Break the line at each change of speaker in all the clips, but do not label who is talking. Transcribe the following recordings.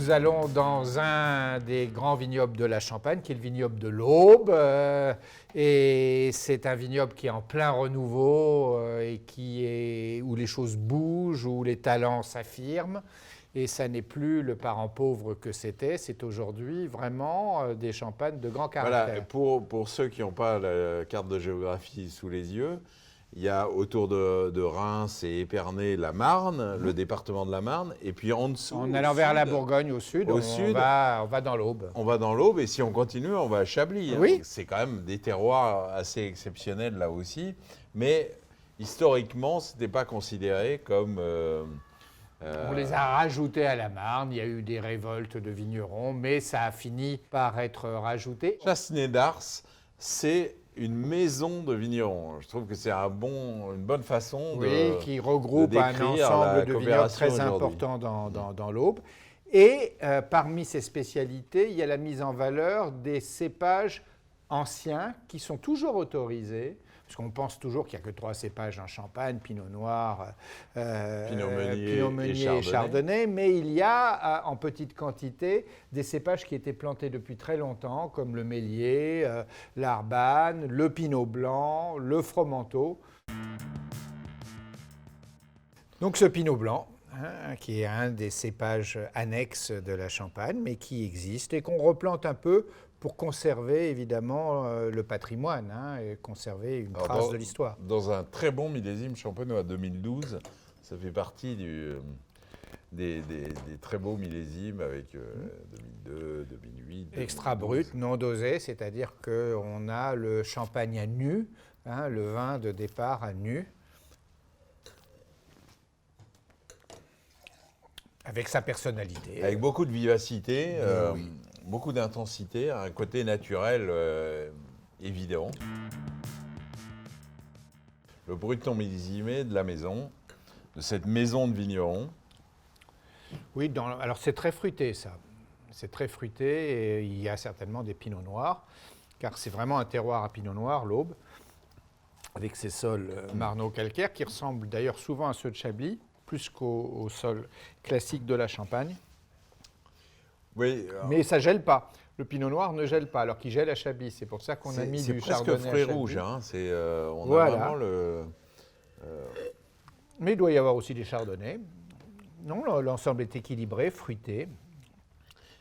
Nous allons dans un des grands vignobles de la Champagne, qui est le vignoble de l'Aube. Et c'est un vignoble qui est en plein renouveau et où les choses bougent, où les talents s'affirment. Et ça n'est plus le parent pauvre que c'était, c'est aujourd'hui vraiment des champagnes de grand caractère.
Voilà, pour ceux qui n'ont pas la carte de géographie sous les yeux, il y a autour de Reims et Épernay la Marne, le département de la Marne, et puis en dessous.
En allant vers la Bourgogne au sud, on va dans l'Aube.
On va dans l'Aube, et si on continue, on va à Chablis.
Oui.
Hein. C'est quand même des terroirs assez exceptionnels là aussi, mais historiquement, ce n'était pas considéré comme...
On les a rajoutés à la Marne, il y a eu des révoltes de vignerons, mais ça a fini par être rajouté.
Chassenet d'Ars, c'est une maison de vignerons. Je trouve que c'est une bonne façon
qui regroupe un ensemble de vignobles très important dans l'Aube. Et parmi ces spécialités, il y a la mise en valeur des cépages anciens qui sont toujours autorisés. Parce qu'on pense toujours qu'il n'y a que 3 cépages en Champagne, Pinot Noir, Pinot Meunier et Chardonnay. Mais il y a en petite quantité des cépages qui étaient plantés depuis très longtemps, comme le Mélier, l'Arbanne, le Pinot Blanc, le Fromenteau. Donc ce Pinot Blanc, qui est un des cépages annexes de la Champagne, mais qui existe et qu'on replante un peu pour conserver évidemment le patrimoine et conserver une trace de l'histoire.
Dans un très bon millésime champenois 2012, ça fait partie des très beaux millésimes avec 2002, 2008.
Extra brut, non dosé, c'est-à-dire qu'on a le champagne à nu, le vin de départ à nu, avec sa personnalité.
Avec beaucoup de vivacité. Beaucoup d'intensité, un côté naturel évident. Le Breton millésimé de la maison, de cette maison de vignerons.
Oui, alors c'est très fruité ça. C'est très fruité et il y a certainement des pinots noirs, car c'est vraiment un terroir à pinot noir, l'Aube, avec ses sols marno-calcaires qui ressemblent d'ailleurs souvent à ceux de Chablis, plus qu'aux sols classiques de la Champagne.
Oui,
mais ça ne gèle pas. Le pinot noir ne gèle pas, alors qu'il gèle à Chablis. C'est pour ça qu'on a mis du chardonnay à Chablis.
C'est presque fruit rouge. On a vraiment le...
Mais il doit y avoir aussi des chardonnays. Non, l'ensemble est équilibré, fruité.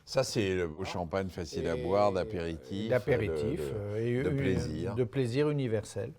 Ça, c'est le champagne facile à boire, d'apéritif.
D'apéritif
de plaisir.
De plaisir universel.